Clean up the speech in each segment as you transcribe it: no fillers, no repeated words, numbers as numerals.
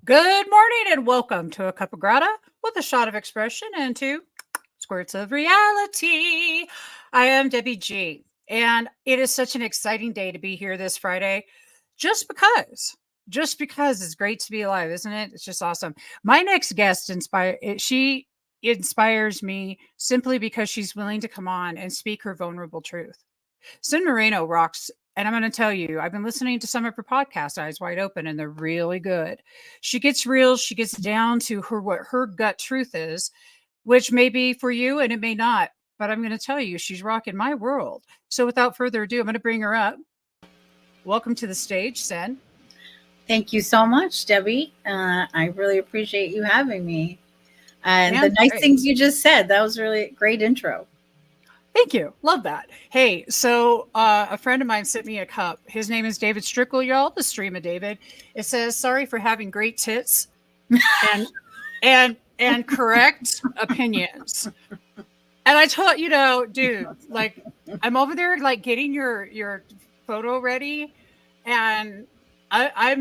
Good morning and welcome to a Cuppa Grata with a shot of expression and two squirts of reality. I am Debbie G, and it is such an exciting day to be here this Friday just because. Just because it's great to be alive, isn't it? It's just awesome. My next guest she inspires me simply because she's willing to come on and speak her vulnerable truth. Cynthia Moreno rocks. And I'm going to tell you, I've been listening to some of her podcasts, Eyes Wide Open, and they're really good. She gets real. She gets down to what her gut truth is, which may be for you and it may not. But I'm going to tell you, she's rocking my world. So without further ado, I'm going to bring her up. Welcome to the stage, Sen. Thank you so much, Debbie. I really appreciate you having me. And Man, the nice great. things you just said, that was really a great intro. Thank you. Love that. Hey, so a friend of mine sent me a cup. His name is David Strickle, y'all, the stream of David. It says, sorry for having great tits and correct opinions. And I told, dude, like I'm over there like getting your photo ready, and I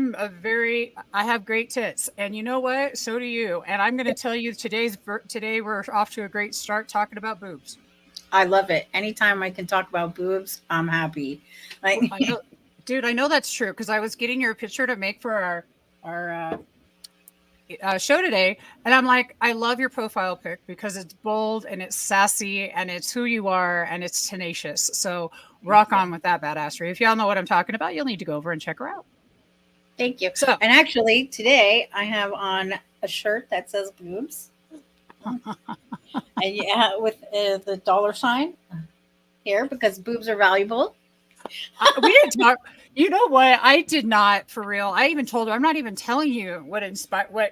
have great tits, and you know what? So do you. And I'm going to tell you today we're off to a great start talking about boobs. I love it. Anytime I can talk about boobs, I'm happy. Like, I know, dude, I know that's true because I was getting your picture to make for our show today, and I'm like, I love your profile pic because it's bold and it's sassy and it's who you are and it's tenacious. So rock on with that badassery. If y'all know what I'm talking about, you'll need to go over and check her out. thank you. So, And actually, today I have on a shirt that says boobs. And yeah, with the dollar sign here because boobs are valuable. we didn't talk. You know what? I did not, for real. I even told her I'm not even telling you what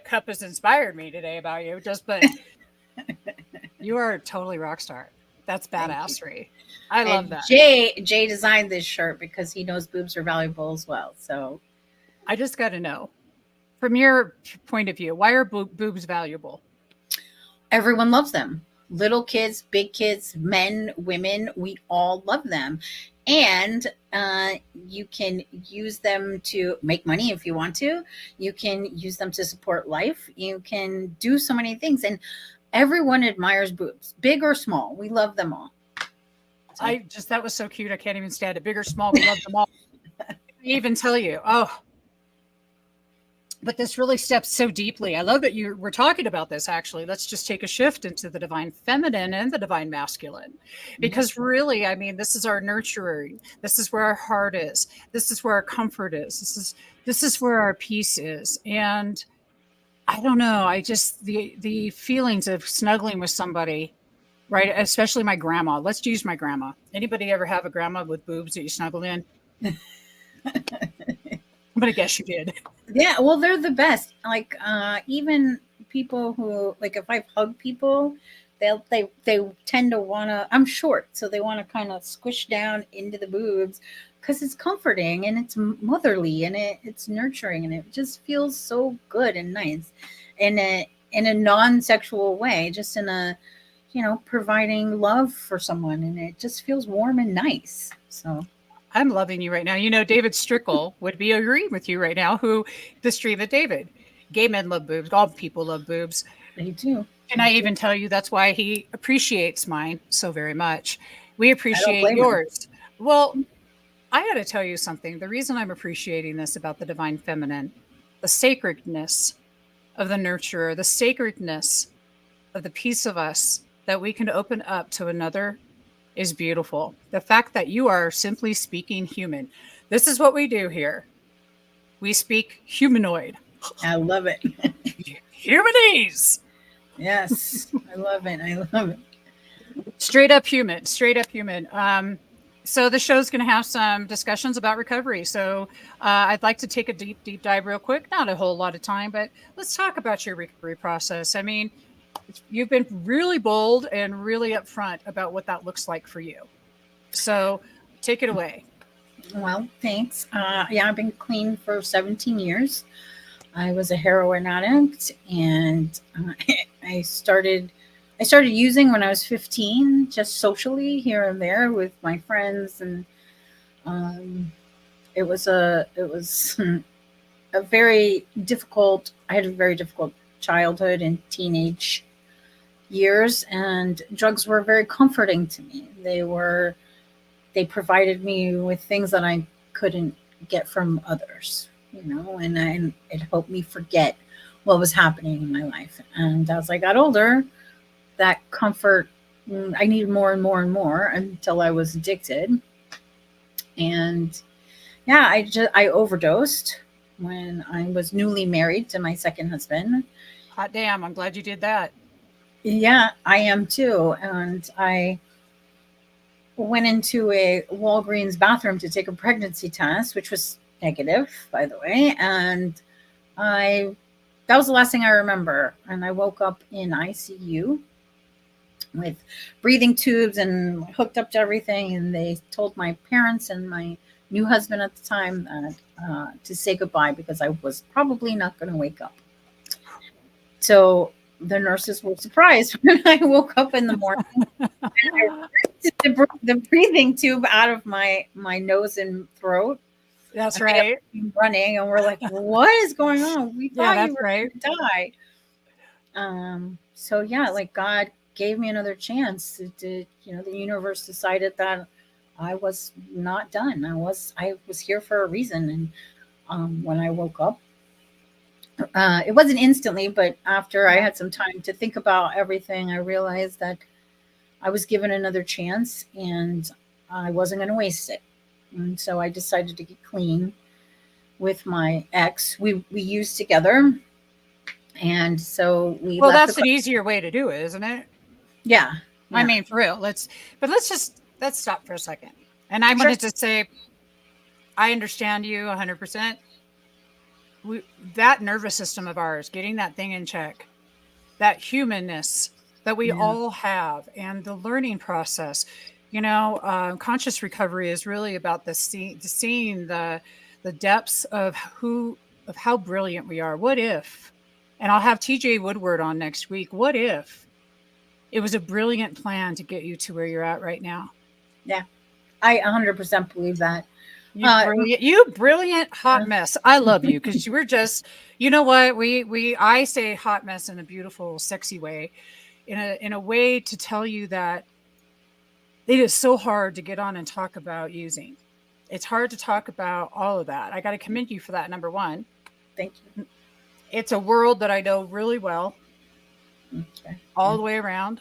cup has inspired me today about you. But you are a totally rock star. That's badassery. I love And that. Jay designed this shirt because he knows boobs are valuable as well. So I just got to know, from your point of view, why are boobs valuable? everyone loves them. Little kids, big kids, men, women, we all love them. And you can use them to make money if you want to. You can use them to support life. You can do so many things. And everyone admires boobs, big or small. We love them all. So. That was so cute. I can't even stand it. Big or small, we love them all. I even tell you, but this really steps so deeply. I love that we're talking about this, actually. Let's just take a shift into the divine feminine and the divine masculine. Because really, I mean, this is our nurturing. This is where our heart is. This is where our comfort is. This is where our peace is. And I don't know, I just the feelings of snuggling with somebody, right? Especially my grandma. Let's use my grandma. Anybody ever have a grandma with boobs that you snuggled in? I'm gonna guess you did. Yeah, well, they're the best. Like even people who like if I've hugged people, they tend to wanna. I'm short, so they want to kind of squish down into the boobs because it's comforting and it's motherly and it's nurturing and it just feels so good and nice, in a non-sexual way, just in a providing love for someone, and it just feels warm and nice. So. I'm loving you right now. David Strickle would be agreeing with you right now, who the stream of David. Gay men love boobs. All people love boobs. They do. And I even tell you that's why he appreciates mine so very much. We I don't appreciate blame him. yours. Well, I got to tell you something. The reason I'm appreciating this about the divine feminine, the sacredness of the nurturer, the sacredness of the piece of us that we can open up to another is beautiful. The fact that you are simply speaking human. This is what we do here. We speak humanoid. I love it. Humanese. Yes, I love it. I love it. Straight up human. Straight up human. So the show's going to have some discussions about recovery. So I'd like to take a deep dive real quick. Not a whole lot of time, but let's talk about your recovery process. I mean, you've been really bold and really upfront about what that looks like for you. So take it away. Well, thanks. Yeah, I've been clean for 17 years. I was a heroin addict, and I started using when I was 15, just socially here and there with my friends, and it was I had a very difficult childhood and teenage years, and drugs were very comforting to me. They provided me with things that I couldn't get from others, and it helped me forget what was happening in my life. And as I got older, that comfort, I needed more and more and more until I was addicted. And yeah, I overdosed when I was newly married to my second husband. Hot damn, I'm glad you did that. Yeah, I am too. And I went into a Walgreens bathroom to take a pregnancy test, which was negative, by the way. And I that was the last thing I remember. And I woke up in ICU with breathing tubes and hooked up to everything. And they told my parents and my new husband at the time that to say goodbye because I was probably not going to wake up. So the nurses were surprised when I woke up in the morning. And I ripped the breathing tube out of my nose and throat. That's right. Running, and we're like, "What is going on? We Yeah, thought you that's were right. going to die." So yeah, like God gave me another chance. The universe decided that I was not done. I was here for a reason. And when I woke up, it wasn't instantly, but after I had some time to think about everything, I realized that I was given another chance and I wasn't going to waste it. And so I decided to get clean with my ex. We used together, and so we Well, left that's an easier way to do it, isn't it? yeah. I mean, for real. Let's stop for a second. And I Sure. wanted to say, I understand you 100%. That nervous system of ours, getting that thing in check, that humanness that we all have, and the learning process. Conscious recovery is really about seeing the depths of how brilliant we are. What if? And I'll have TJ Woodward on next week. What if it was a brilliant plan to get you to where you're at right now? Yeah, I 100% believe that. You brilliant hot mess. I love you because you were just, you know what? I say hot mess in a beautiful, sexy way, in a way to tell you that it is so hard to get on and talk about using. It's hard to talk about all of that. I got to commend you for that. Number one. Thank you. It's a world that I know really well, Okay. all the way around.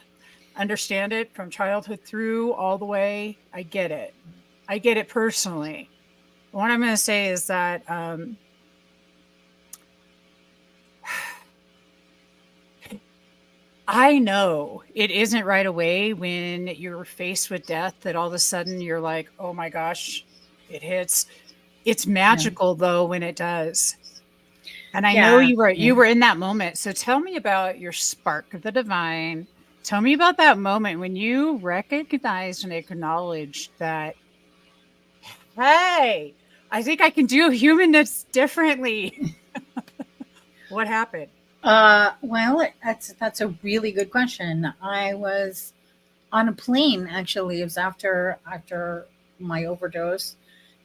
Understand it from childhood through all the way. I get it. I get it personally. What I'm going to say is that I know it isn't right away when you're faced with death that all of a sudden you're like, oh my gosh, it hits. It's magical though when it does. And I know you were in that moment. So tell me about your spark of the divine. Tell me about that moment when you recognized and acknowledged that, hey, I think I can do humanness differently. What happened? Well, that's a really good question. I was on a plane actually. It was after my overdose,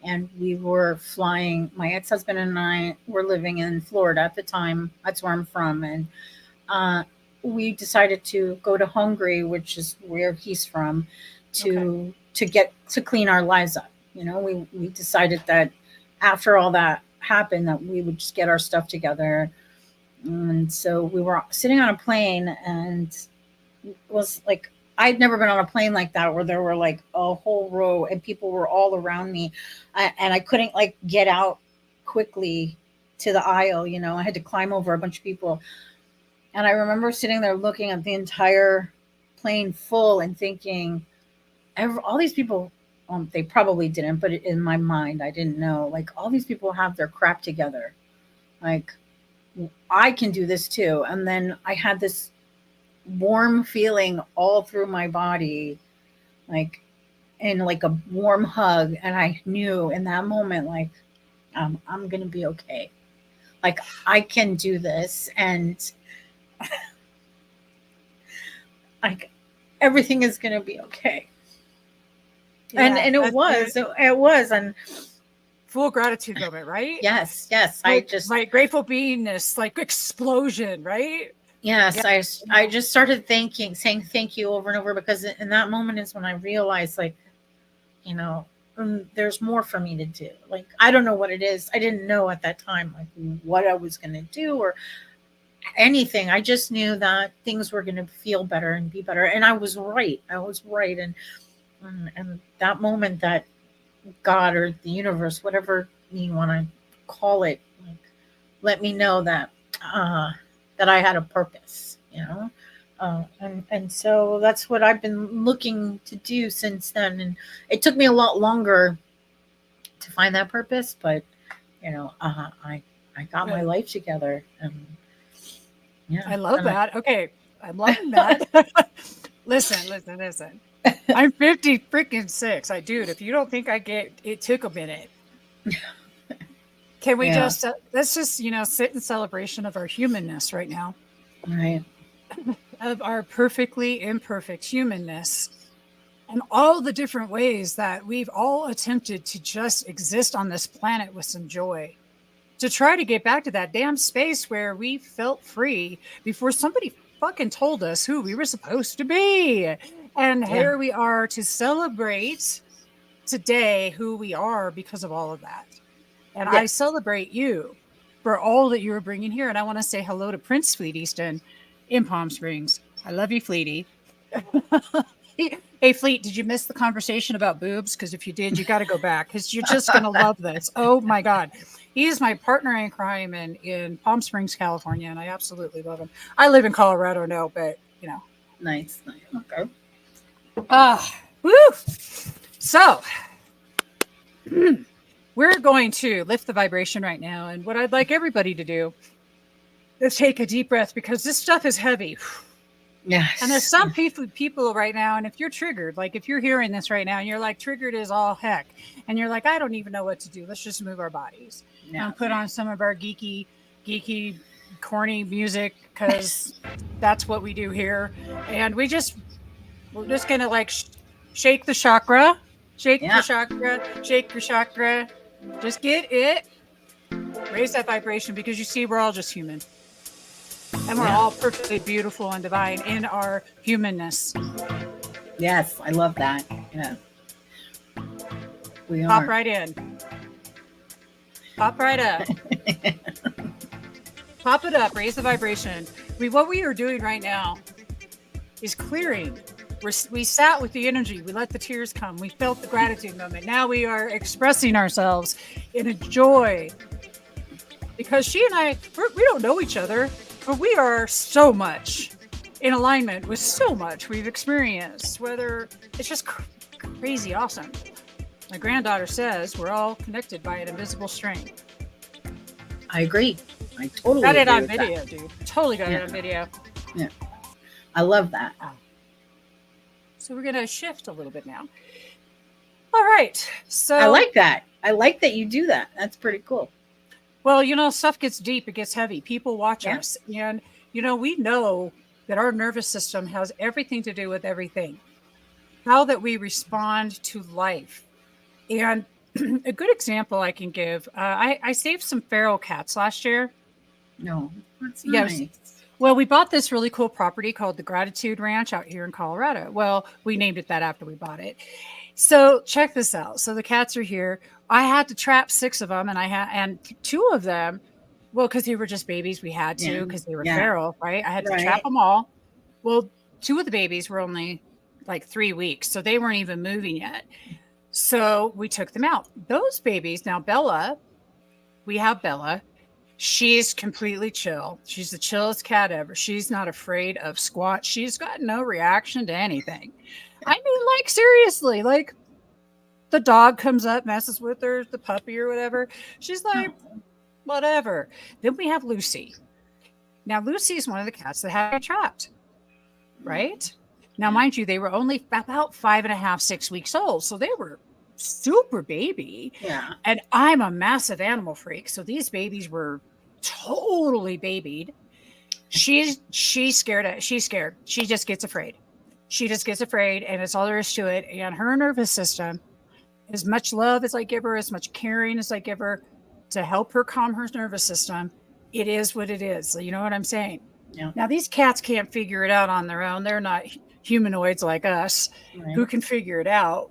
and we were flying. My ex husband and I were living in Florida at the time. That's where I'm from, and we decided to go to Hungary, which is where he's from, to clean our lives up. We decided that after all that happened, that we would just get our stuff together. And so we were sitting on a plane, and it was like I'd never been on a plane like that where there were like a whole row and people were all around me, and I couldn't like get out quickly to the aisle. I had to climb over a bunch of people, and I remember sitting there looking at the entire plane full and thinking, all these people. They probably didn't, but in my mind, I didn't know. Like all these people have their crap together, like. I can do this too. And then I had this warm feeling all through my body, like in like a warm hug. And I knew in that moment, like, I'm going to be okay. Like I can do this. And like everything is going to be okay. Yeah, and it was. And full gratitude moment, right? Yes. Like grateful beingness, like explosion, right? Yes, Yeah. I just started saying thank you over and over, because in that moment is when I realized, like, you know, there's more for me to do. Like, I don't know what it is. I didn't know at that time, like, what I was going to do or anything. I just knew that things were going to feel better and be better. And I was right. And that moment that God or the universe, whatever you want to call it, like, let me know that, that I had a purpose, and so that's what I've been looking to do since then. And it took me a lot longer to find that purpose, but I got my Good. life together, and yeah, I love and that. Okay. I'm loving that. Listen. I'm 50 freaking 6. Dude, if you don't think it took a minute. Can we yeah, just, let's just, sit in celebration of our humanness right now, right, of our perfectly imperfect humanness, and all the different ways that we've all attempted to just exist on this planet with some joy, to try to get back to that damn space where we felt free before somebody fucking told us who we were supposed to be. And yeah, here we are to celebrate today who we are because of all of that. And I yes, celebrate you for all that you are bringing here. And I want to say hello to Prince Fleet Easton in Palm Springs. I love you, Fleety. Hey, Fleet, did you miss the conversation about boobs? Because if you did, you got to go back, because you're just going to love this. Oh, my God. He is my partner in crime in Palm Springs, California, and I absolutely love him. I live in Colorado now, but, nice, okay, woo. So we're going to lift the vibration right now. And what I'd like everybody to do is take a deep breath, because this stuff is heavy. yes, And there's some people right now, and if you're triggered, like if you're hearing this right now and you're like, triggered is all heck, and you're like, I don't even know what to do. Let's just move our bodies and put on some of our geeky, corny music, because that's what we do here. And we're just going to like shake the chakra, shake yeah, your chakra. Just get it. Raise that vibration, because you see, we're all just human. And we're all perfectly beautiful and divine in our humanness. yes, I love that. Yeah, we Pop are. right in. Pop right up. Pop it up. Raise the vibration. What we are doing right now is clearing. We sat with the energy. We let the tears come. We felt the gratitude moment. Now we are expressing ourselves in a joy. Because she and I, we don't know each other, but we are so much in alignment with so much we've experienced, whether it's just crazy awesome. My granddaughter says we're all connected by an invisible string. I agree. I totally got it agree on with video, that. dude. Totally got it on video. Yeah, I love that. So we're going to shift a little bit now. All right. So I like that. I like that you do that. That's pretty cool. Well, stuff gets deep. It gets heavy. People watch us. And, we know that our nervous system has everything to do with everything. How that we respond to life. And a good example I can give, I saved some feral cats last year. No, that's nice. Yes. Well, we bought this really cool property called the Gratitude Ranch out here in Colorado. Well, we named it that after we bought it. So check this out. So the cats are here. I had to trap 6 of them, and 2 of them, well, because they were just babies, we had to, because they were feral, right? I had to trap them all. Well, 2 of the babies were only like 3 weeks, so they weren't even moving yet. So we took them out. Those babies, now we have Bella. She's completely chill. She's the chillest cat ever. She's not afraid of squat. She's got no reaction to anything. I mean, like, seriously, like, the dog comes up, messes with her, the puppy or whatever. She's like, whatever. Then we have Lucy. Now, Lucy is one of the cats that had been trapped, right? Now, mind you, they were only about 5.5, 6 weeks old. So they were super baby. Yeah. And I'm a massive animal freak. So these babies were totally babied. She's scared. She's scared. She just gets afraid. And it's all there is to it. And her nervous system as much love as I give her, as much caring as I give her to help her calm her nervous system, it is what it is. So you know what I'm saying? Yeah. Now, these cats can't figure it out on their own. They're not humanoids like us Right. who can figure it out.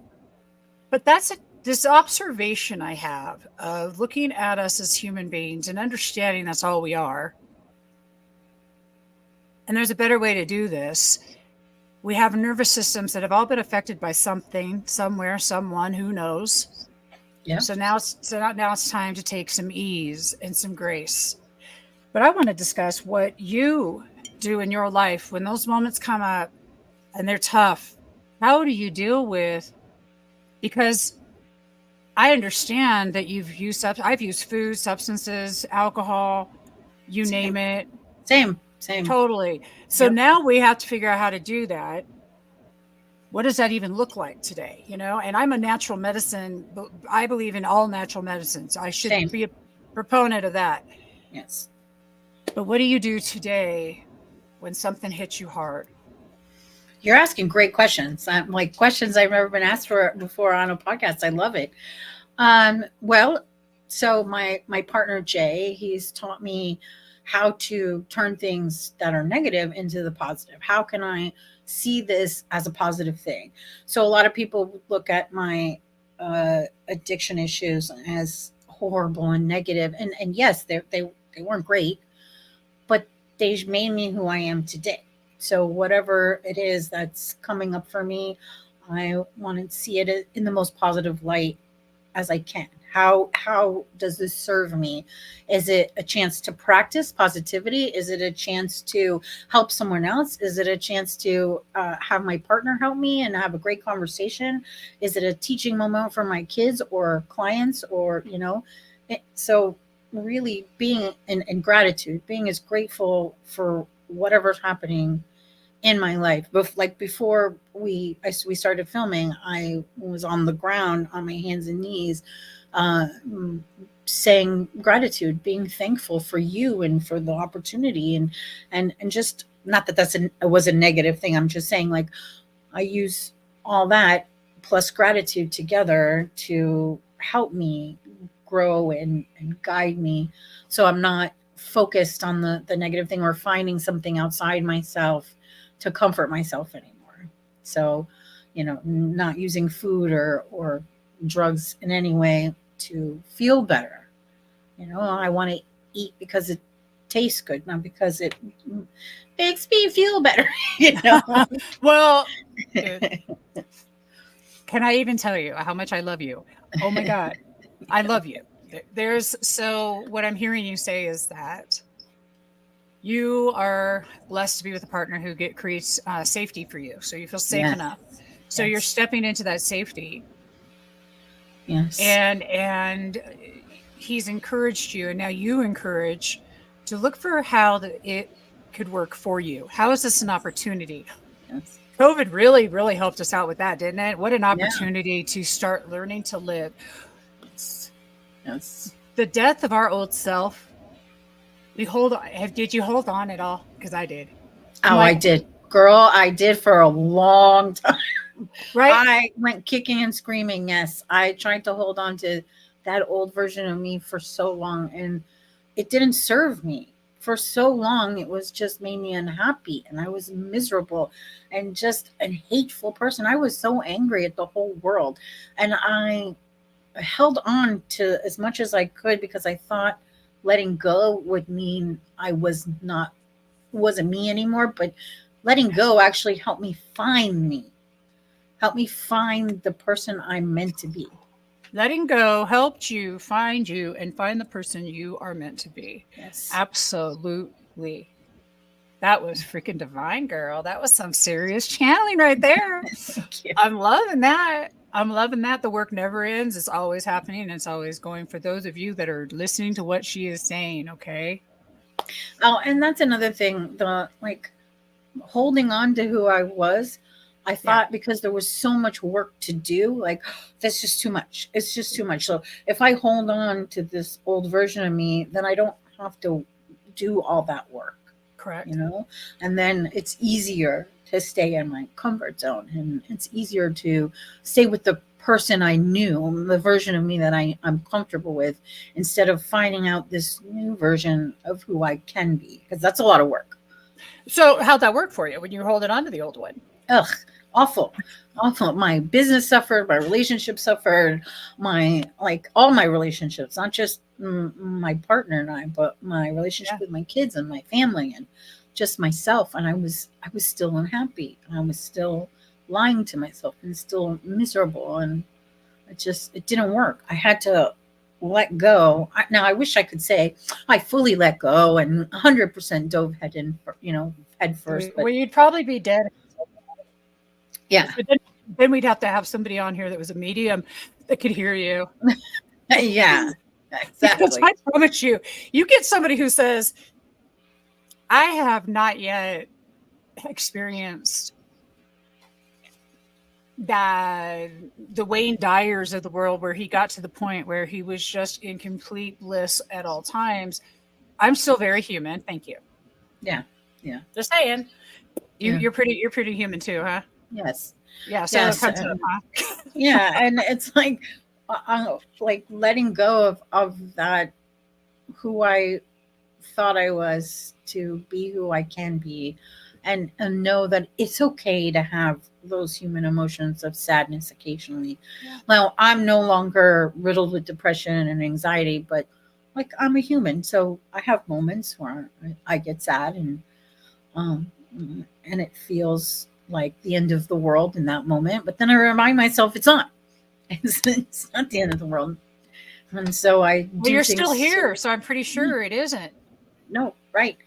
But that's this observation I have of looking at us as human beings and understanding that's all we are. And there's a better way to do this. We have nervous systems that have all been affected by something, somewhere, someone, who knows. Yeah. So now it's time to take some ease and some grace. But I want to discuss what you do in your life when those moments come up and they're tough. How do you deal with? Because I understand that I've used food, substances, alcohol, you name it. Same. Totally. So Yep. now we have to figure out how to do that. What does that even look like today? You know, and I'm a natural medicine. I believe in all natural medicines. I should Same. be a proponent of that. Yes. But what do you do today when something hits you hard? You're asking great questions. Like questions I've never been asked for before on a podcast. I love it. Well, so my partner Jay, he's taught me how to turn things that are negative into the positive. How can I see this as a positive thing? So a lot of people look at my addiction issues as horrible and negative, and yes, they weren't great, but they made me who I am today. So whatever it is that's coming up for me, I want to see it in the most positive light as I can. How does this serve me? Is it a chance to practice positivity? Is it a chance to help someone else? Is it a chance to have my partner help me and have a great conversation? Is it a teaching moment for my kids or clients, or so really being in gratitude, being as grateful for whatever's happening in my life. Like before we started filming, I was on the ground on my hands and knees, saying gratitude, being thankful for you and for the opportunity, and just, not that it was a negative thing. I'm just saying, like, I use all that plus gratitude together to help me grow and guide me, so I'm not focused on the negative thing or finding something outside myself to comfort myself anymore. So, not using food or drugs in any way to feel better. I want to eat because it tastes good, not because it makes me feel better. Well, can I even tell you how much I love you? Oh my God, I love you. So what I'm hearing you say is that you are blessed to be with a partner who creates safety for you. So you feel safe Yes. enough. So Yes. you're stepping into that safety. Yes. And he's encouraged you, and now you encourage to look for how it could work for you. How is this an opportunity? Yes. COVID really, really helped us out with that, didn't it? What an Yeah. opportunity to start learning to live. Yes. The death of our old self. Did you hold on at all? Because I did. I did. Girl, I did for a long time. Right? I went kicking and screaming. Yes. I tried to hold on to that old version of me for so long, and it didn't serve me. For so long, it was just made me unhappy, and I was miserable and just a hateful person. I was so angry at the whole world, and I held on to as much as I could because I thought letting go would mean I wasn't me anymore. But letting go actually helped me find me, helped me find the person I'm meant to be. Letting go helped you find the person you are meant to be. Yes. Absolutely. That was freaking divine, girl. That was some serious channeling right there. Thank you. I'm loving that. The work never ends. It's always happening. And it's always going, for those of you that are listening to what she is saying. Okay. Oh, and that's another thing. Holding on to who I was. I thought because there was so much work to do, like, that's just too much. It's just too much. So if I hold on to this old version of me, then I don't have to do all that work. Correct. And then it's easier to stay in my comfort zone, and it's easier to stay with the person I knew, the version of me that I'm comfortable with, instead of finding out this new version of who I can be, because that's a lot of work. So how'd that work for you when you were holding on to the old one? Ugh, awful, awful. My business suffered, my relationship suffered, my like all my relationships, not just my partner and I, but my relationship with my kids and my family and just myself. And I was still unhappy, and I was still lying to myself and still miserable, and it didn't work. I had to let go. Now I wish I could say I fully let go and 100% dove head first. But well, you'd probably be dead. yeah, But then we'd have to have somebody on here that was a medium that could hear you. yeah, Because exactly. I promise you, you get somebody who says, I have not yet experienced that the Wayne Dyers of the world, where he got to the point where he was just in complete bliss at all times. I'm still very human. Thank you. Yeah. Just saying. You're pretty human too, huh? Yes. Yeah. So Yes. it comes up, huh? Yeah, and it's like letting go of that, who I thought I was, to be who I can be, and know that it's okay to have those human emotions of sadness occasionally. Yeah. Now, I'm no longer riddled with depression and anxiety, but like, I'm a human, so I have moments where I get sad, um, and it feels like the end of the world in that moment. But then I remind myself it's not. It's not the end of the world. And so I Well, do you're things. still here, so I'm pretty sure it isn't. No, right.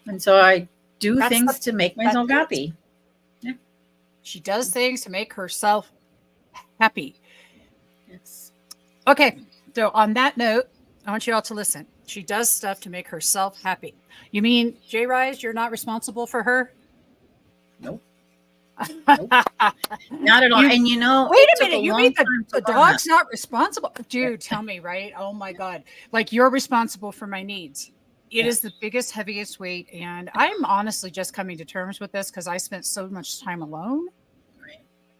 And so I do That's things to make myself it. happy. Yeah. She does things to make herself happy. Yes. Okay. So on that note, I want you all to listen. She does stuff to make herself happy. You mean, J-Ryze, you're not responsible for her? Nope. Nope. Not at all. And wait a minute. You mean the dog's not responsible? Dude, tell me, right? Oh my God. Like, you're responsible for my needs. It is the biggest, heaviest weight. And I'm honestly just coming to terms with this because I spent so much time alone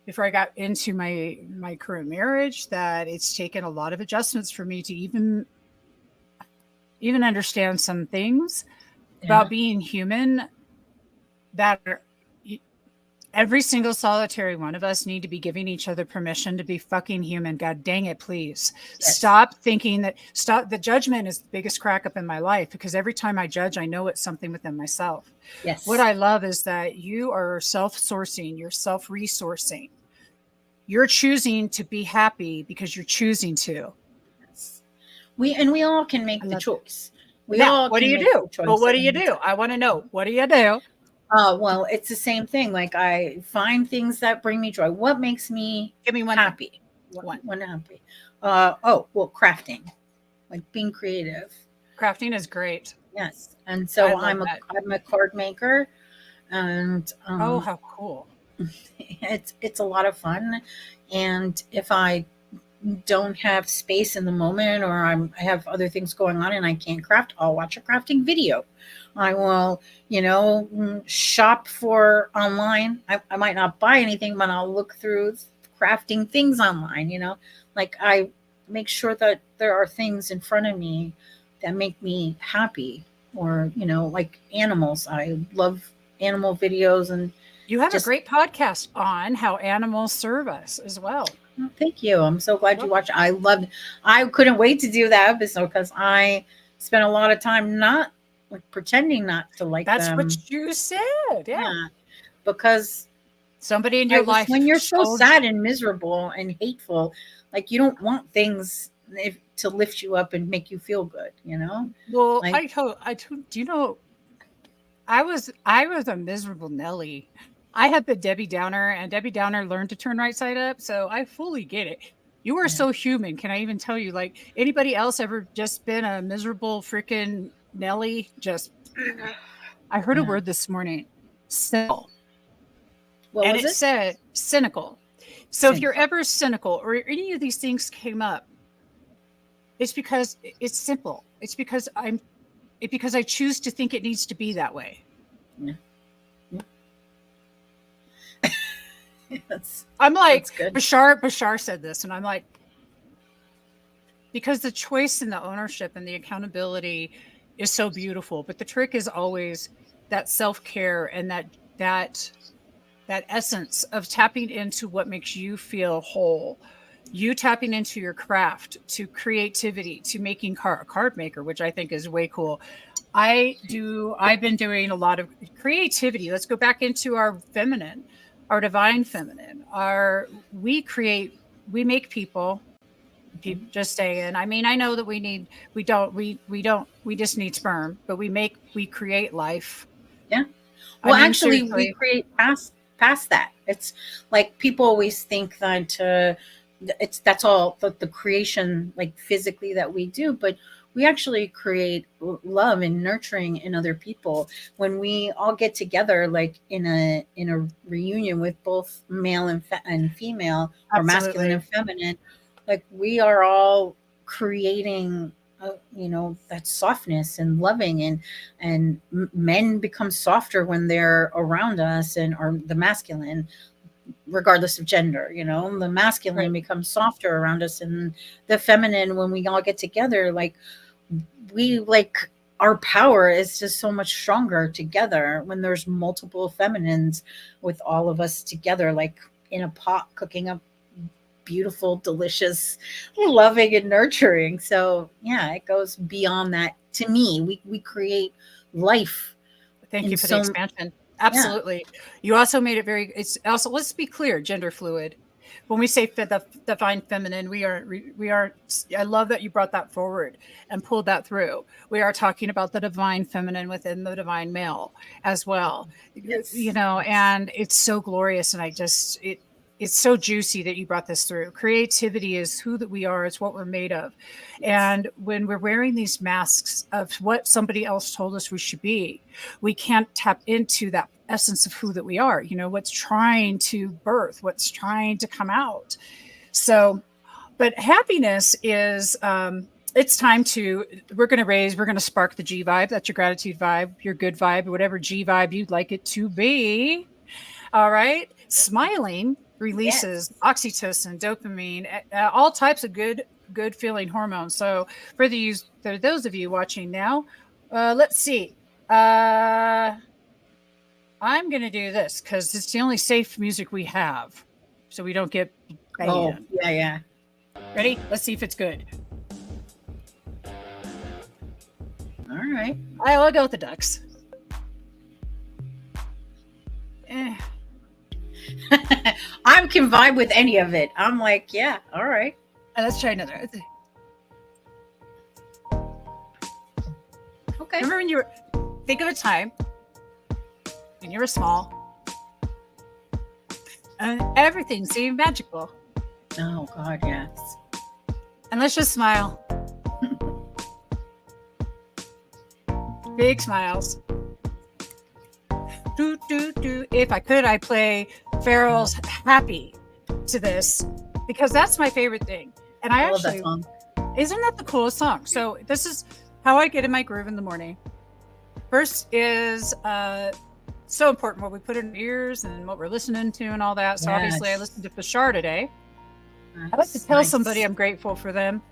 before I got into my current marriage that it's taken a lot of adjustments for me to even understand some things about being human that are, every single solitary one of us need to be giving each other permission to be fucking human. God dang it, please. Yes. Stop thinking the judgment is the biggest crack up in my life, because every time I judge, I know it's something within myself. Yes. What I love is that you are self-sourcing, you're self-resourcing. You're choosing to be happy because you're choosing to. Yes. We all can make the choice. What do you do? But what do you do? I want to know. What do you do? Well, it's the same thing. Like, I find things that bring me joy. What makes me happy? One happy. Crafting, like being creative. Crafting is great. Yes, and so I'm a card maker, and oh, how cool! It's a lot of fun, and if I don't have space in the moment, or I have other things going on and I can't craft, I'll watch a crafting video. I will, shop for online. I might not buy anything, but I'll look through crafting things online, like I make sure that there are things in front of me that make me happy, or, like animals. I love animal videos. And you have a great podcast on how animals serve us as well. Oh, thank you. I'm so glad you watched. I couldn't wait to do that episode because I spent a lot of time not pretending not to like them. That's what you said. Yeah. Because somebody in your life, when you're so sad and miserable and hateful, like, you don't want things to lift you up and make you feel good, Well, I was a miserable Nelly. I had the Debbie Downer, and Debbie Downer learned to turn right side up. So I fully get it. You are so human. Can I even tell you, like, anybody else ever just been a miserable freaking Nelly? I heard a word this morning, cynical. What was it? Said cynical. So if you're ever cynical or any of these things came up, it's because it's simple. It's because I choose to think it needs to be that way. Yeah. I'm like, that's good. Bashar said this, and I'm like, because the choice and the ownership and the accountability is so beautiful, but the trick is always that self-care and that essence of tapping into what makes you feel whole. You tapping into your craft, to creativity, to making a card maker, which I think is way cool. I've been doing a lot of creativity. Let's go back into our feminine, our divine feminine. We make people, just saying. I mean, I know that we just need sperm, but we create life. Yeah. Well, I mean, actually, we seriously. create past that. It's like people always think that that's all the creation, like physically, that we do, but we actually create love and nurturing in other people when we all get together, like in a reunion with both male and female, or masculine Absolutely. and feminine. Like we are all creating. That softness and loving, and men become softer when they're around us, and or the masculine, regardless of gender, the masculine Right. becomes softer around us, and the feminine, when we all get together, like we like our power is just so much stronger together when there's multiple feminines with all of us together, like in a pot cooking up beautiful, delicious, loving, and nurturing. So yeah, it goes beyond that. To me, we create life Thank in you for the so. expansion. Yeah. Absolutely. You also made it it's also, let's be clear, gender fluid. When we say the divine feminine, we are, I love that you brought that forward and pulled that through. We are talking about the divine feminine within the divine male as well. Yes. And it's so glorious. And it's so juicy that you brought this through. Creativity is who that we are. It's what we're made of. Yes. And when we're wearing these masks of what somebody else told us we should be, we can't tap into that essence of who that we are, what's trying to birth, what's trying to come out. So, but happiness is, it's time we're going to spark the G vibe. That's your gratitude vibe, your good vibe, whatever G vibe you'd like it to be. All right. Smiling releases Yes. oxytocin, dopamine, all types of good feeling hormones. So for those of you watching now, let's see. I'm going to do this because it's the only safe music we have, so we don't get Oh, banned. yeah, yeah. Ready? Let's see if it's good. All right. I'll go with the ducks. Eh. I can vibe with any of it. I'm like, yeah, all right. Let's try another. Okay. Remember think of a time when you were small and everything seemed magical. Oh, God, yes. And let's just smile. Big smiles. Do, do, do. If I could, I'd play Pharrell's Happy to this, because that's my favorite thing. And I love that actually, song. isn't that the coolest song? So this is how I get in my groove in the morning. First is so important what we put in our ears and what we're listening to and all that. So obviously I listened to Bashar today. Nice. I like to tell somebody I'm grateful for them.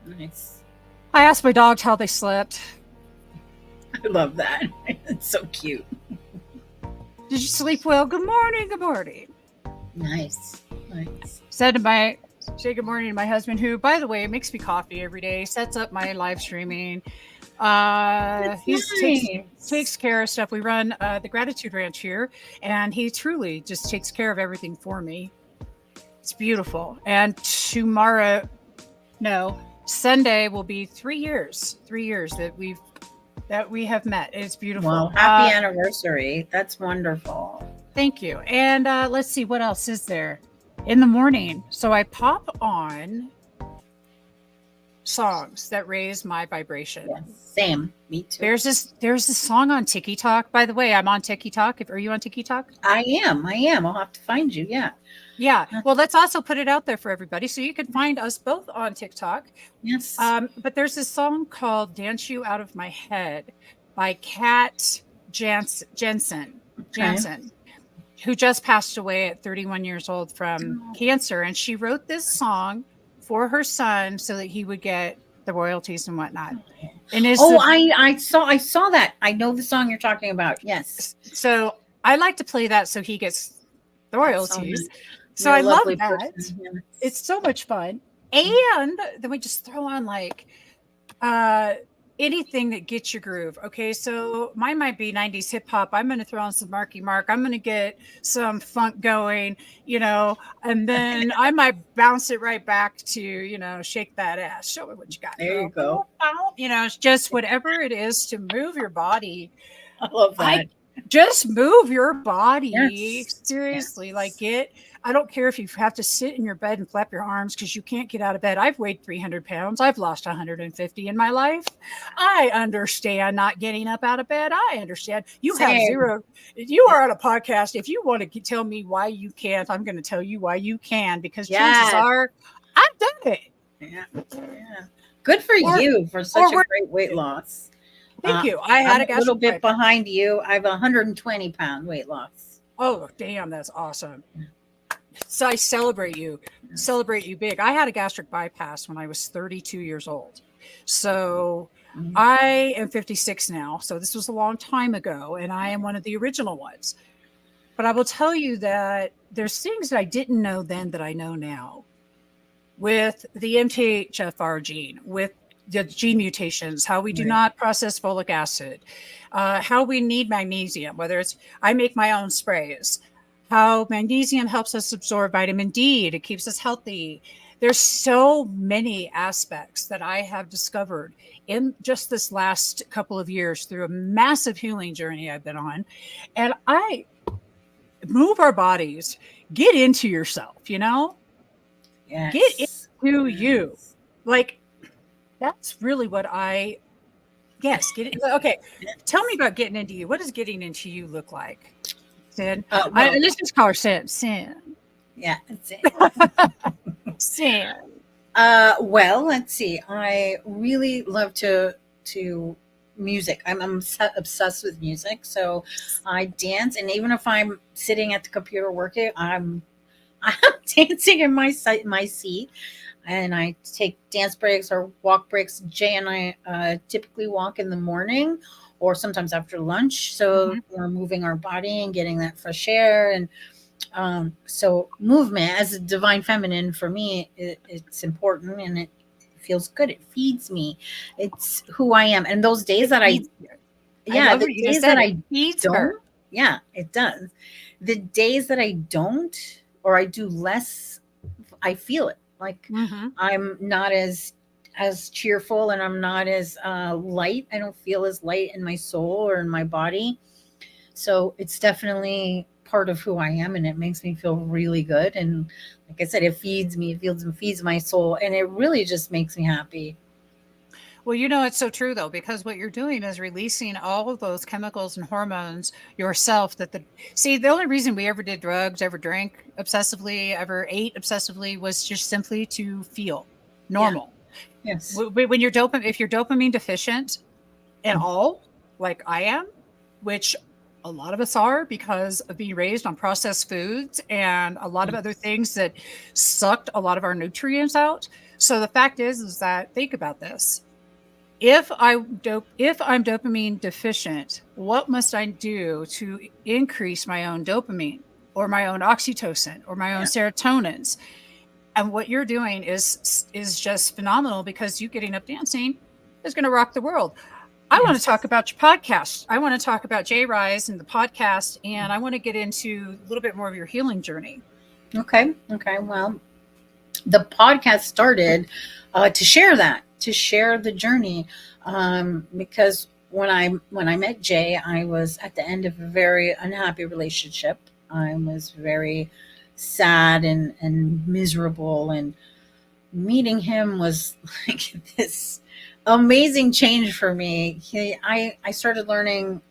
Nice. I asked my dogs how they slept. I love that. It's so cute. Did you sleep well? Good morning. Good morning. Nice. Nice. Say good morning to my husband, who, by the way, makes me coffee every day, sets up my live streaming. Takes care of stuff. We run the Gratitude Ranch here, and he truly just takes care of everything for me. It's beautiful. And Sunday will be 3 years that we have met. It's beautiful. Well, happy anniversary. That's wonderful. Thank you. And let's see, what else is there in the morning? So I pop on songs that raise my vibration. Yes, same. Me too. There's this song on TikTok. By the way, I'm on TikTok. Are you on TikTok? I am. I'll have to find you. Yeah. Yeah. Well, let's also put it out there for everybody, so you can find us both on TikTok. Yes. But there's this song called "Dance You Out of My Head" by Kat Jansen. Okay. who just passed away at 31 years old from Oh. cancer. And she wrote this song for her son so that he would get the royalties and whatnot. And it's Oh, I saw that. I know the song you're talking about. Yes. so I like to play that so he gets the royalties. So You're I a love lovely that. person. Yes. It's so much fun. And then we just throw on like anything that gets your groove. Okay, so mine might be 90s hip hop. I'm going to throw on some Marky Mark. I'm going to get some funk going, and then I might bounce it right back to, shake that ass. Show me what you got. There you girl. go. It's just whatever it is to move your body. I love that. Just move your body. Yes. Seriously, Yes. like I don't care if you have to sit in your bed and flap your arms because you can't get out of bed. I've weighed 300 pounds. I've lost 150 in my life. I understand not getting up out of bed. I understand. You have zero. You are on a podcast. If you want to tell me why you can't, I'm going to tell you why you can, because chances are I've done it. Yeah. Good for you for such a great weight loss. Thank you. I had a little bit behind you. I have 120 pound weight loss. Oh, damn. That's awesome. So I celebrate you big. I had a gastric bypass when I was 32 years old. So I am 56 now. So this was a long time ago, and I am one of the original ones. But I will tell you that there's things that I didn't know then that I know now with the MTHFR gene, with the gene mutations, how we do not process folic acid, how we need magnesium, whether it's, I make my own sprays, how magnesium helps us absorb vitamin D. It keeps us healthy. There's so many aspects that I have discovered in just this last couple of years through a massive healing journey I've been on. And I move our bodies, get into yourself, Yes. Get into you. Like, that's really what get it. Okay. Tell me about getting into you. What does getting into you look like? Sin. Let's just call her Sin. Sin. Yeah, it's Sin. Well, let's see. I really love to music. I'm obsessed with music. So I dance, and even if I'm sitting at the computer working, I'm dancing in my seat. And I take dance breaks or walk breaks. Jay and I typically walk in the morning or sometimes after lunch. So we're moving our body and getting that fresh air. And so movement as a divine feminine for me, it's important, and it feels good. It feeds me. It's who I am. And those days that the days that I don't, yeah, it does. The days that I don't, or I do less, I feel it. Like I'm not as cheerful, and I'm not as light. I don't feel as light in my soul or in my body. So it's definitely part of who I am, and it makes me feel really good. And like I said, it feeds me, feeds my soul, and it really just makes me happy. Well, it's so true though, because what you're doing is releasing all of those chemicals and hormones yourself the only reason we ever did drugs, ever drank obsessively, ever ate obsessively was just simply to feel normal. Yeah. Yes. When you're if you're dopamine deficient at all, like I am, which a lot of us are because of being raised on processed foods and a lot of other things that sucked a lot of our nutrients out. So the fact is that, think about this. If I'm dopamine deficient, what must I do to increase my own dopamine or my own oxytocin or my own serotonins? And what you're doing is just phenomenal, because you getting up dancing is going to rock the world. I want to talk about your podcast. I want to talk about J-Ryze and the podcast, and I want to get into a little bit more of your healing journey. Okay. Well, the podcast started to share the journey, because when I met Jay, I was at the end of a very unhappy relationship. I was very sad and miserable, and meeting him was like this amazing change for me. I started learning.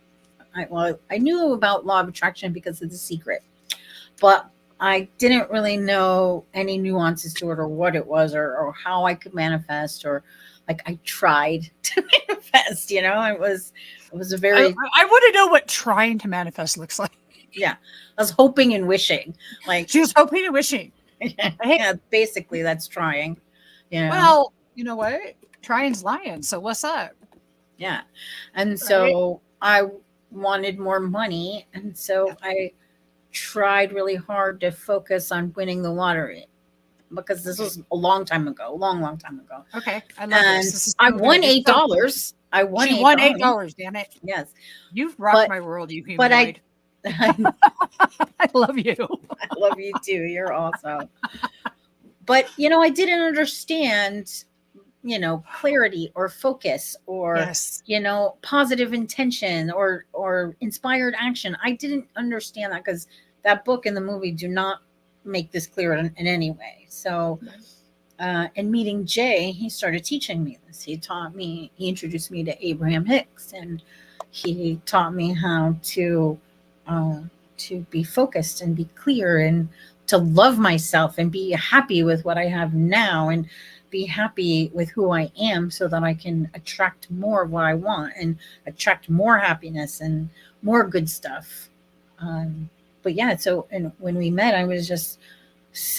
I knew about law of attraction because of The Secret, but I didn't really know any nuances to it, or what it was, or how I could manifest, or like I tried to manifest. It was a very. I want to know what trying to manifest looks like. Yeah, I was hoping and wishing. Like, She was hoping and wishing. Hey, yeah, basically that's trying. You know? well, you know what? Trying's lying. So what's up? Yeah. And Right? so I wanted more money. And so I tried really hard to focus on winning the lottery because this was a long time ago, long time ago. Okay. I love this. And This is I so good. won You're so $8. I won She won $8. $8. Damn it. Yes. You've rocked But, my world, you but humanoid. I I love you. love you too. You're awesome. But, I didn't understand, clarity or focus or, Yes. positive intention or inspired action. I didn't understand that because that book and the movie do not make this clear in any way. So, in meeting Jay, he started teaching me this. He introduced me to Abraham Hicks, and he taught me how to be focused and be clear and to love myself and be happy with what I have now and be happy with who I am so that I can attract more of what I want and attract more happiness and more good stuff. But yeah, so and when we met, I was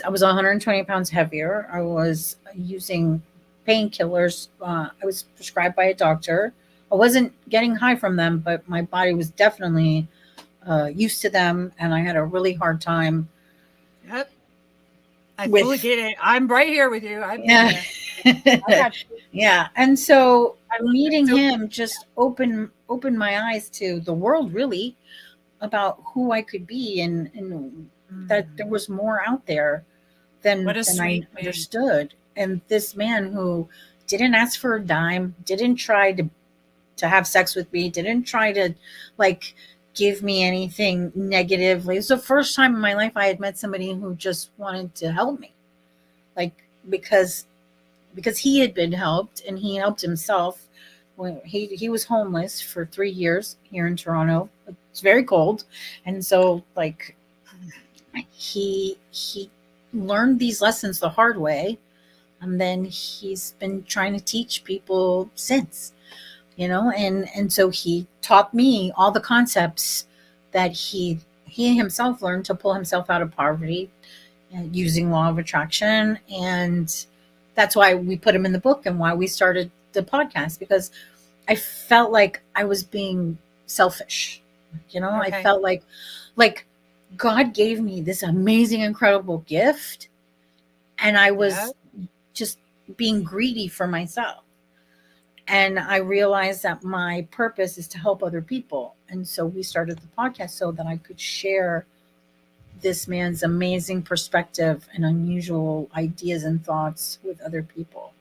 120 pounds heavier. I was using painkillers. I was prescribed by a doctor. I wasn't getting high from them, but my body was definitely used to them, and I had a really hard time. Yep. I With fully get it. I'm right here with you. I've been yeah, there. I got you. yeah. And so I love it. meeting So him just opened my eyes to the world, really, about who I could be and that there was more out there than what a I sweet thing. understood. And this man who didn't ask for a dime, didn't try to have sex with me, didn't try to like give me anything negative. Like, it was the first time in my life I had met somebody who just wanted to help me. Like, because he had been helped and he helped himself. When he was homeless for 3 years here in Toronto. It's very cold. And so like he learned these lessons the hard way, and then he's been trying to teach people since, and so he taught me all the concepts that he himself learned to pull himself out of poverty, using law of attraction. And that's why we put him in the book and why we started the podcast, because I felt like I was being selfish. Okay. I felt like God gave me this amazing, incredible gift, and I was just being greedy for myself. And I realized that my purpose is to help other people. And so we started the podcast so that I could share this man's amazing perspective and unusual ideas and thoughts with other people.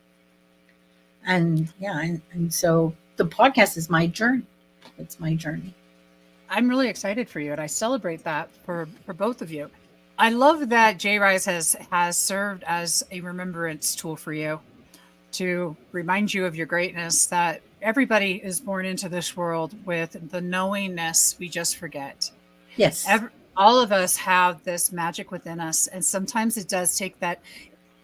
And yeah, and so the podcast is my journey. It's my journey. I'm really excited for you, and I celebrate that for both of you. I love that J-Ryze has served as a remembrance tool for you to remind you of your greatness, that everybody is born into this world with the knowingness we just forget. Yes. All of us have this magic within us, and sometimes it does take that.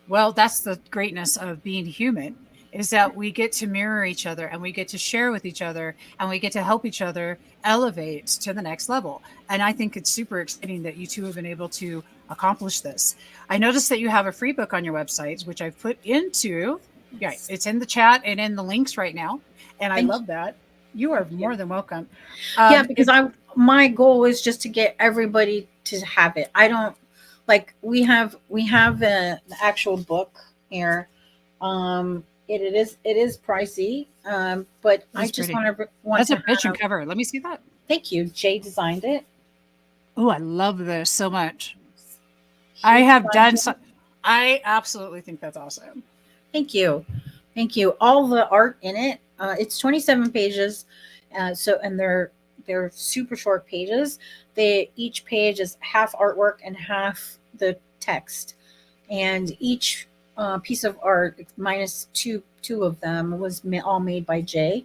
Well, that's the greatness of being human, is that we get to mirror each other and we get to share with each other and we get to help each other elevate to the next level. And I think it's super exciting that you two have been able to accomplish this. I noticed that you have a free book on your website, which I've put into, it's in the chat and in the links right now. And I love that. You are more than welcome. Yeah, because my goal is just to get everybody to have it. I don't we have the actual book here. It is pricey, but I just want that's a bitchin' cover. Let me see that. Thank you. Jay designed it. Oh, I love this so much. I absolutely think that's awesome. Thank you. All the art in it. It's 27 pages. And they're super short pages. Each page is half artwork and half the text, and each piece of art, minus two of them, was all made by Jay,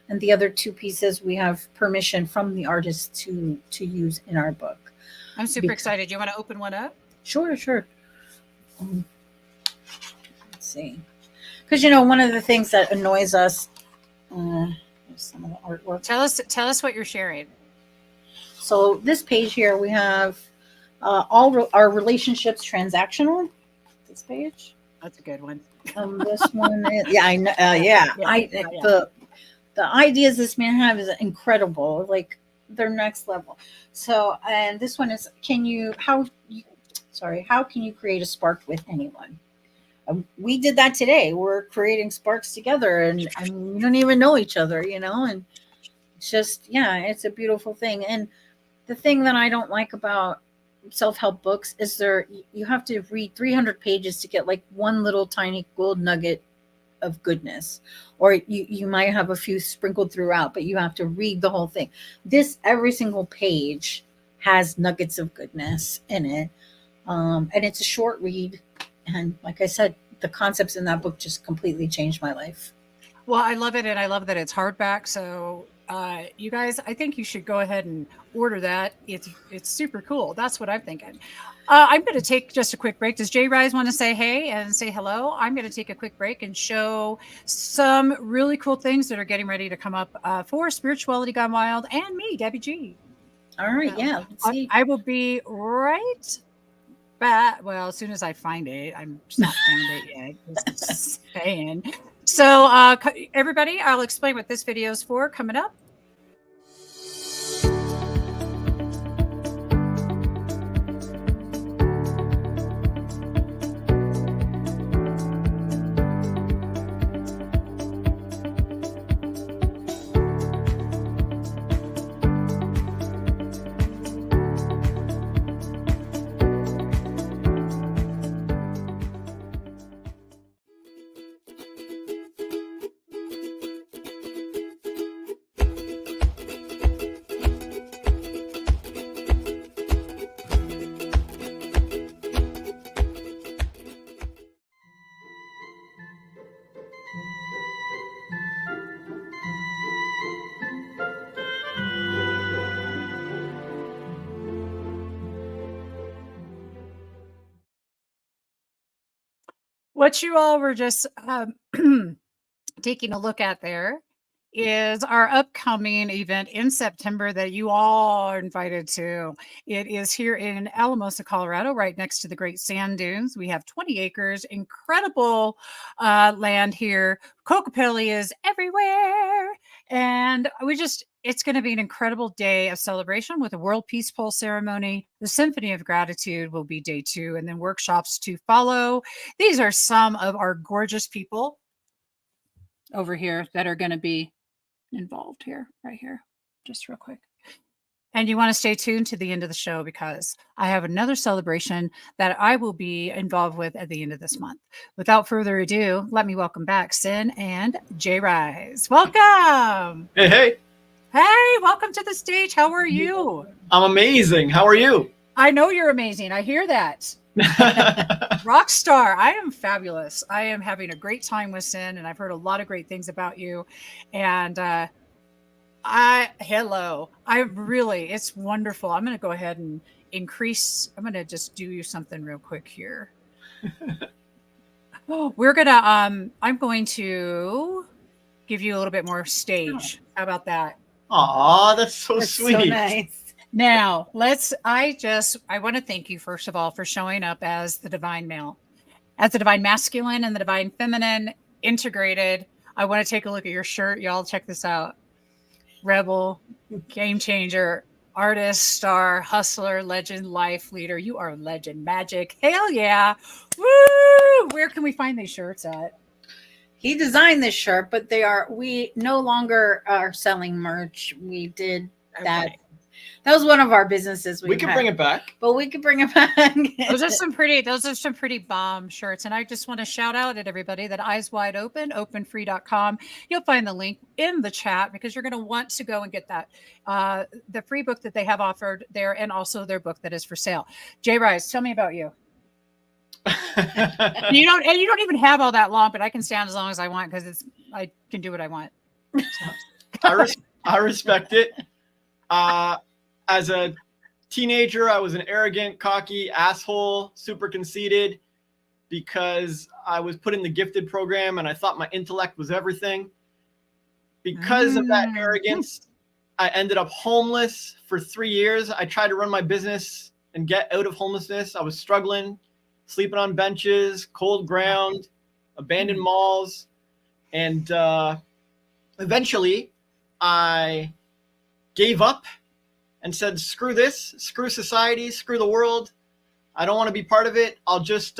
and the other two pieces we have permission from the artist to use in our book. I'm super excited. You want to open one up? Sure. Let's see, because one of the things that annoys us. Some of the artwork. Tell us what you're sharing. So this page here, we have all our relationships transactional. This page. That's a good one. This one, yeah, I know. Yeah, the ideas this man have is incredible. Like they're next level. So, and this one is, how can you create a spark with anyone? We did that today. We're creating sparks together, and we don't even know each other, and it's just, yeah, it's a beautiful thing. And the thing that I don't like about self-help books is you have to read 300 pages to get like one little tiny gold nugget of goodness, or you might have a few sprinkled throughout, but you have to read the whole thing. Every single page has nuggets of goodness in it, and it's a short read. And like I said, the concepts in that book just completely changed my life. Well, I love it, and I love that it's hardback. So, you guys, I think you should go ahead and order that. It's super cool. That's what I'm thinking. I'm going to take just a quick break. Does J-Ryze want to say hey and say hello? I'm going to take a quick break and show some really cool things that are getting ready to come up for Spirituality Gone Wild and me, Debbie G. All right, yeah. Let's see. I will be right back. Well, as soon as I find it, I'm just not found it yet. Just saying. So, everybody, I'll explain what this video is for coming up. What you all were just taking a look at there is our upcoming event in September that you all are invited to. It is here in Alamosa, Colorado, right next to the Great Sand Dunes. We have 20 acres, incredible land here. Kokopelli is everywhere. And it's going to be an incredible day of celebration with a World Peace Pole ceremony. The Symphony of Gratitude will be day 2, and then workshops to follow. These are some of our gorgeous people over here that are going to be involved here, right here, just real quick. And you want to stay tuned to the end of the show because I have another celebration that I will be involved with at the end of this month. Without further ado, let me welcome back Cyn and J-Ryze. Welcome. Hey. Hey, welcome to the stage. How are you? I'm amazing. How are you? I know you're amazing. I hear that. Rock star. I am fabulous. I am having a great time with Cyn, and I've heard a lot of great things about you. And it's wonderful. I'm going to go ahead and I'm going to just do you something real quick here. I'm going to give you a little bit more stage. How about that? Aw, that's so sweet. So nice. Now, I want to thank you, first of all, for showing up as the divine male, as the divine masculine and the divine feminine integrated. I want to take a look at your shirt. Y'all check this out. Rebel, game changer, artist, star, hustler, legend, life leader. You are legend, magic. Hell yeah. Woo! Where can we find these shirts at? He designed this shirt, but we no longer are selling merch. We did that. Okay. That was one of our businesses. We can bring it back. But we can bring it back. Those are some pretty bomb shirts. And I just want to shout out at everybody that Eyes Wide Open, openfree.com. You'll find the link in the chat because you're going to want to go and get that. The free book that they have offered there, and also their book that is for sale. J-Ryze, tell me about you. You don't even have all that long, but I can stand as long as I want because I can do what I want. So. I respect it. As a teenager, I was an arrogant, cocky asshole, super conceited because I was put in the gifted program and I thought my intellect was everything. Because of that arrogance, I ended up homeless for 3 years. I tried to run my business and get out of homelessness. I was struggling, sleeping on benches, cold ground, abandoned malls. And eventually I gave up and said, screw this, screw society, screw the world. I don't want to be part of it. I'll just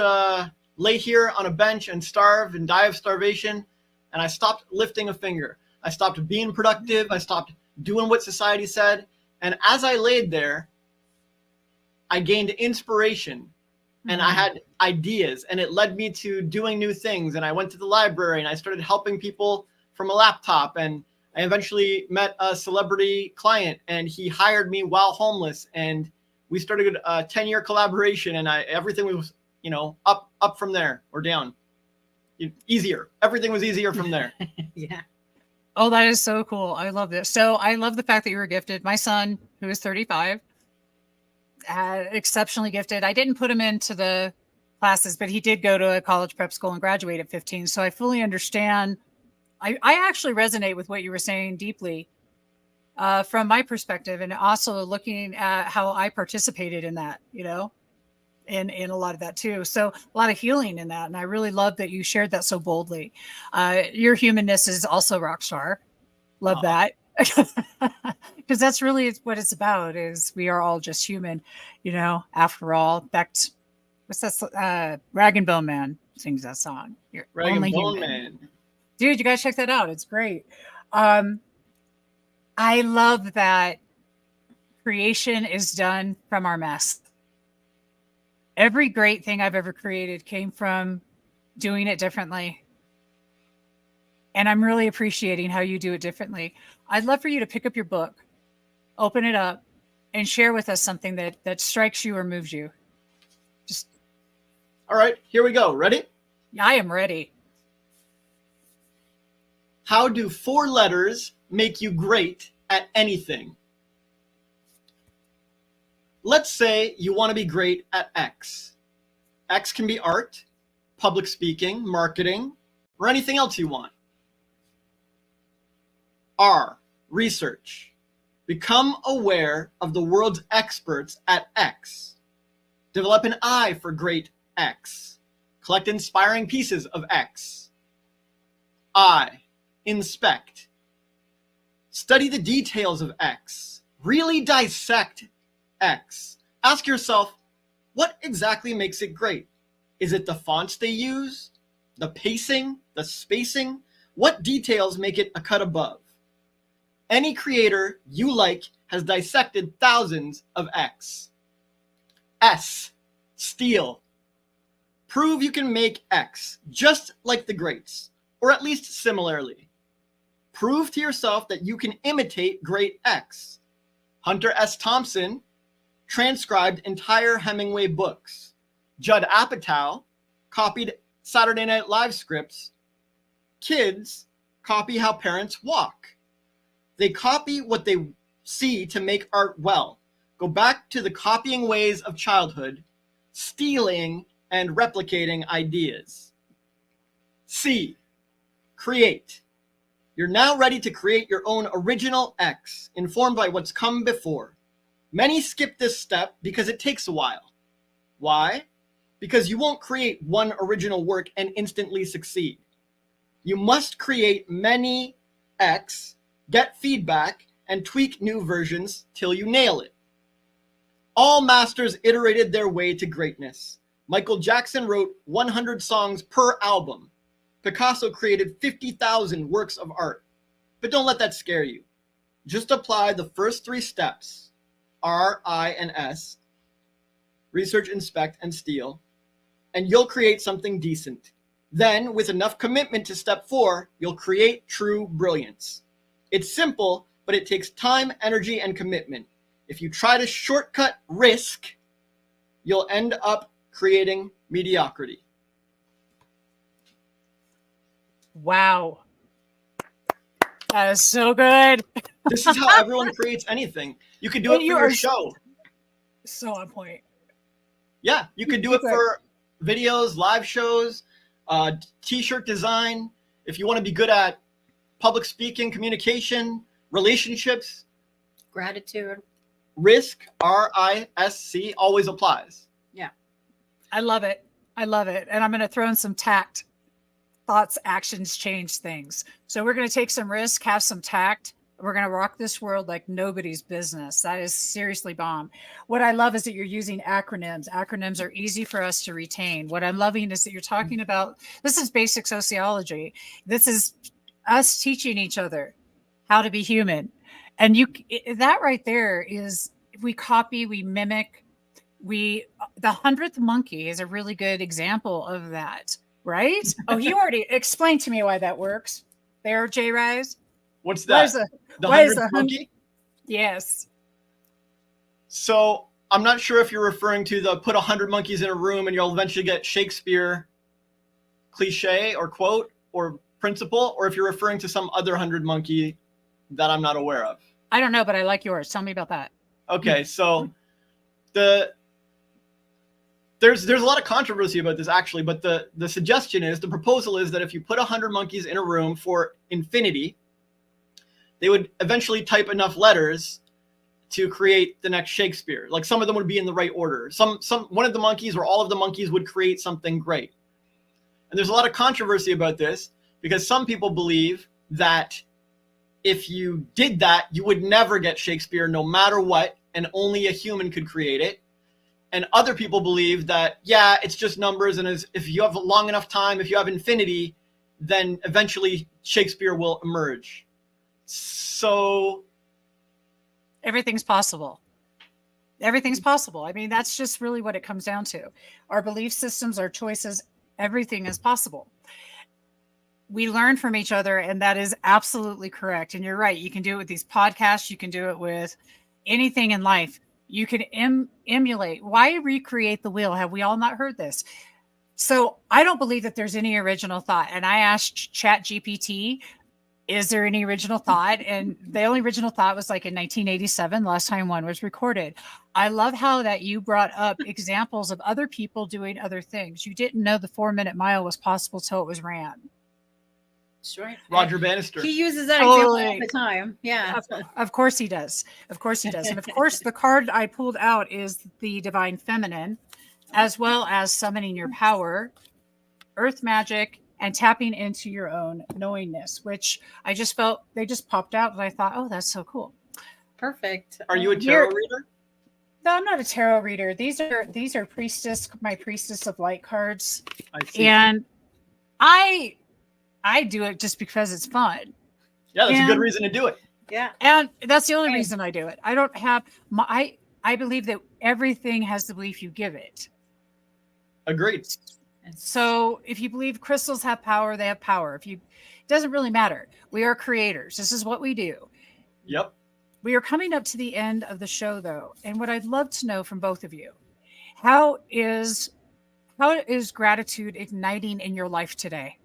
lay here on a bench and starve and die of starvation. And I stopped lifting a finger. I stopped being productive. I stopped doing what society said. And as I laid there, I gained inspiration and I had ideas, and it led me to doing new things. And I went to the library and I started helping people from a laptop. And I eventually met a celebrity client and he hired me while homeless. And we started a 10-year collaboration, and everything was, up from there or down. Easier. Everything was easier from there. Yeah. Oh, that is so cool. I love this. So I love the fact that you were gifted. My son, who is 35, exceptionally gifted. I didn't put him into the classes, but he did go to a college prep school and graduate at 15. So I fully understand. I actually resonate with what you were saying deeply from my perspective, and also looking at how I participated in that, in a lot of that too. So a lot of healing in that. And I really love that you shared that so boldly. Your humanness is also rock star. Love that. Because that's really what it's about, is we are all just human, after all. What's that? Rag and Bone Man sings that song. You're Rag only and Bone human. Man. Dude, you guys check that out. It's great. I love that creation is done from our mess. Every great thing I've ever created came from doing it differently. And I'm really appreciating how you do it differently. I'd love for you to pick up your book, open it up, and share with us something that strikes you or moves you. All right, here we go. Ready? I am ready. How do 4 letters make you great at anything? Let's say you want to be great at X. X can be art, public speaking, marketing, or anything else you want. R, research. Become aware of the world's experts at X. Develop an eye for great X. Collect inspiring pieces of X. I, inspect. Study the details of X. Really dissect X. Ask yourself, what exactly makes it great? Is it the fonts they use? The pacing? The spacing? What details make it a cut above? Any creator you like has dissected thousands of X. S, steal. Prove you can make X just like the greats, or at least similarly. Prove to yourself that you can imitate great X. Hunter S. Thompson transcribed entire Hemingway books. Judd Apatow copied Saturday Night Live scripts. Kids copy how parents walk. They copy what they see to make art well. Go back to the copying ways of childhood, stealing and replicating ideas. C, create. You're now ready to create your own original X, informed by what's come before. Many skip this step because it takes a while. Why? Because you won't create one original work and instantly succeed. You must create many X, get feedback, and tweak new versions till you nail it. All masters iterated their way to greatness. Michael Jackson wrote 100 songs per album. Picasso created 50,000 works of art. But don't let that scare you. Just apply the first 3 steps, R, I, and S, research, inspect, and steal, and you'll create something decent. Then, with enough commitment to step 4, you'll create true brilliance. It's simple, but it takes time, energy, and commitment. If you try to shortcut risk, you'll end up creating mediocrity. Wow. That is so good. This is how everyone creates anything. You could do it for your show. So on point. Yeah, you could do it for videos, live shows, t-shirt design. If you want to be good at public speaking, communication, relationships, Gratitude. Risk, RISC, always applies. I love it. I love it. And I'm going to throw in some tact. Thoughts, actions change things. So we're going to take some risk, have some tact. We're going to rock this world like nobody's business. That is seriously bomb. What I love is that you're using acronyms. Acronyms are easy for us to retain. What I'm loving is that you're talking about, this is basic sociology. This is us teaching each other how to be human. And that right there is, we copy, we mimic, the 100th monkey is a really good example of that, right? Oh, you already explained to me why that works. There, J-Ryze. What's that? The 100th monkey? Yes. So I'm not sure if you're referring to the put 100 monkeys in a room and you'll eventually get Shakespeare cliche or quote or principle, or if you're referring to some other 100 monkey that I'm not aware of. I don't know, but I like yours. Tell me about that. Okay, so there's a lot of controversy about this actually, but the suggestion is, the proposal is that if you put 100 monkeys in a room for infinity, they would eventually type enough letters to create the next Shakespeare. Like some of them would be in the right order. One of the monkeys or all of the monkeys would create something great. And there's a lot of controversy about this because some people believe that if you did that, you would never get Shakespeare no matter what, and only a human could create it. And other people believe that, yeah, it's just numbers, and if you have a long enough time, if you have infinity, then eventually Shakespeare will emerge. So everything's possible. Everything's possible. I mean, that's just really what it comes down to. Our belief systems, our choices, everything is possible. We learn from each other, and that is absolutely correct. And you're right. You can do it with these podcasts. You can do it with anything in life. You can emulate. Why recreate the wheel? Have we all not heard this? So I don't believe that there's any original thought. And I asked ChatGPT, is there any original thought? And the only original thought was like in 1987, last time one was recorded. I love how that you brought up examples of other people doing other things. You didn't know the 4-minute mile was possible till it was ran. Sure. Roger Bannister. He uses that example all the time. Yeah. Of course he does. Of course he does. And of course, the card I pulled out is the Divine Feminine, as well as summoning your power, earth magic, and tapping into your own knowingness, which I just felt they just popped out. And I thought, oh, that's so cool. Perfect. Are you a tarot reader? No, I'm not a tarot reader. These are priestess, my priestess of light cards. I see. And I do it just because it's fun. Yeah, that's a good reason to do it. Yeah. And that's the only reason I do it. I don't have I believe that everything has the belief you give it. Agreed. So if you believe crystals have power, they have power. It doesn't really matter. We are creators. This is what we do. Yep. We are coming up to the end of the show though. And what I'd love to know from both of you, how is gratitude igniting in your life today?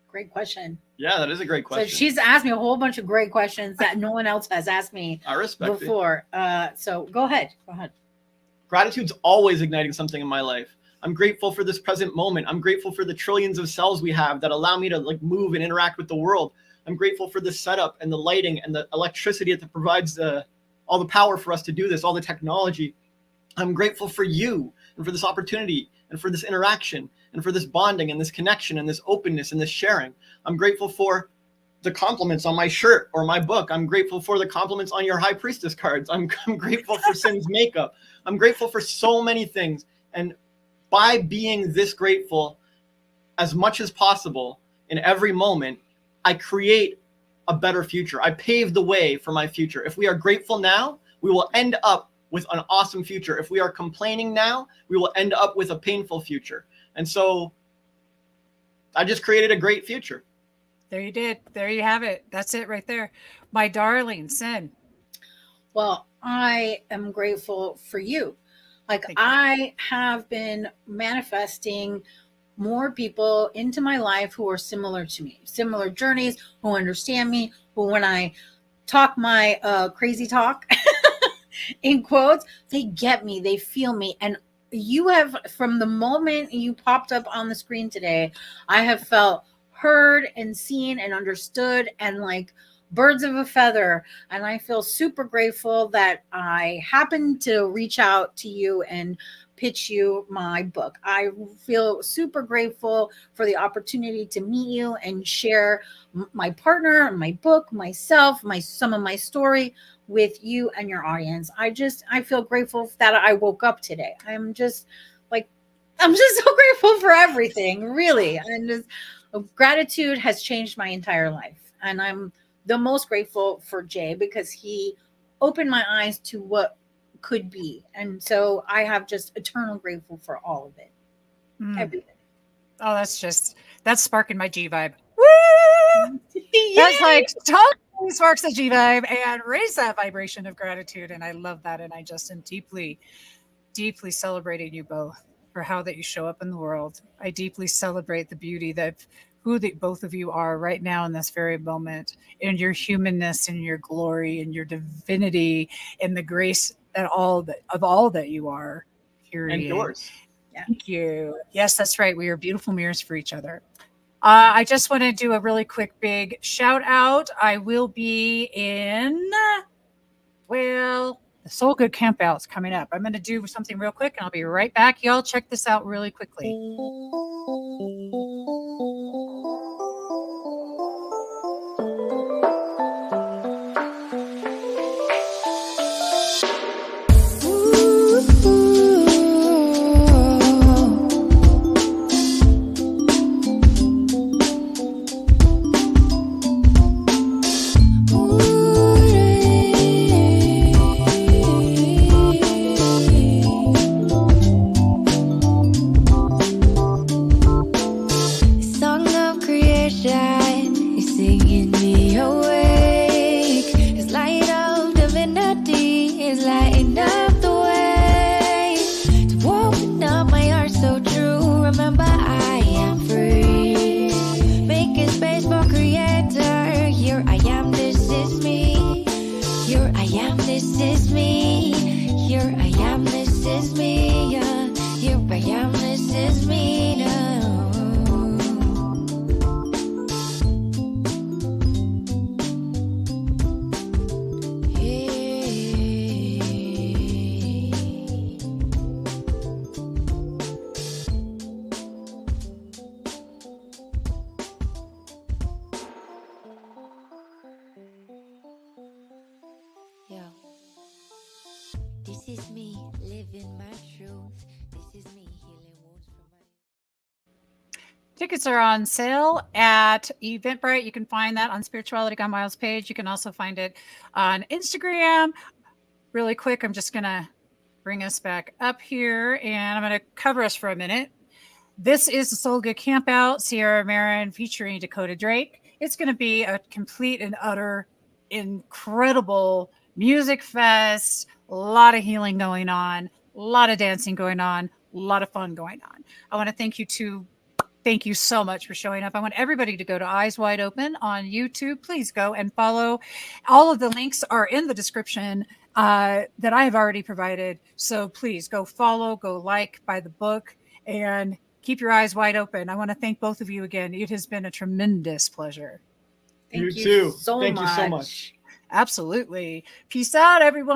Great question. Yeah, that is a great question. So she's asked me a whole bunch of great questions that no one else has asked me I respect before. So go ahead. Gratitude's always igniting something in my life. I'm grateful for this present moment. I'm grateful for the trillions of cells we have that allow me to move and interact with the world. I'm grateful for the setup and the lighting and the electricity that provides all the power for us to do this, all the technology. I'm grateful for you and for this opportunity and for this interaction and for this bonding and this connection and this openness and this sharing. I'm grateful for the compliments on my shirt or my book. I'm grateful for the compliments on your high priestess cards. I'm grateful for Sin's makeup. I'm grateful for so many things. And by being this grateful as much as possible in every moment, I create a better future. I pave the way for my future. If we are grateful now, we will end up with an awesome future. If we are complaining now, we will end up with a painful future. And so I just created a great future. There you did. There you have it. That's it right there. My darling Sin. Well, I am grateful for you. I have been manifesting more people into my life who are similar to me, similar journeys, who understand me, who when I talk my crazy talk, in quotes, they get me, they feel me. And you have, from the moment you popped up on the screen today, I have felt heard and seen and understood and birds of a feather. And I feel super grateful that I happened to reach out to you and pitch you my book. I feel super grateful for the opportunity to meet you and share my partner, my book, myself, some of my story with you and your audience. I feel grateful that I woke up today. I'm just so grateful for everything, really. And just gratitude has changed my entire life. And I'm the most grateful for Jay because he opened my eyes to what could be. And so I have just eternal grateful for all of it. Everything. Oh, that's sparking my G vibe. Woo! That's like totally sparks the G vibe and raise that vibration of gratitude. And I love that. And I just am deeply, deeply celebrating you both for how that you show up in the world. I deeply celebrate the beauty that both of you are right now in this very moment, in your humanness, in your glory, in your divinity, in the grace of all that you are. Period. And yours. Yeah. Thank you. Yes, that's right. We are beautiful mirrors for each other. I just want to do a really quick big shout out. I will be in, the Soul Good Campout's coming up. I'm going to do something real quick and I'll be right back. Y'all check this out really quickly. This is me living my truth. This is me healing wounds from my. Tickets are on sale at Eventbrite. You can find that on Spirituality Gone Wild's page. You can also find it on Instagram. Really quick, I'm just going to bring us back up here and I'm going to cover us for a minute. This is the Soul Good Campout, Sierra Marin featuring Dakota Drake. It's going to be a complete and utter incredible music fest, a lot of healing going on, a lot of dancing going on, a lot of fun going on. I want to thank you so much for showing up. I want everybody to go to Eyes Wide Open on YouTube. Please go and follow. All of the links are in the description that I have already provided. So please go follow, go like, buy the book, and keep your eyes wide open. I want to thank both of you again. It has been a tremendous pleasure. Thank you so much. Absolutely. Peace out, everyone.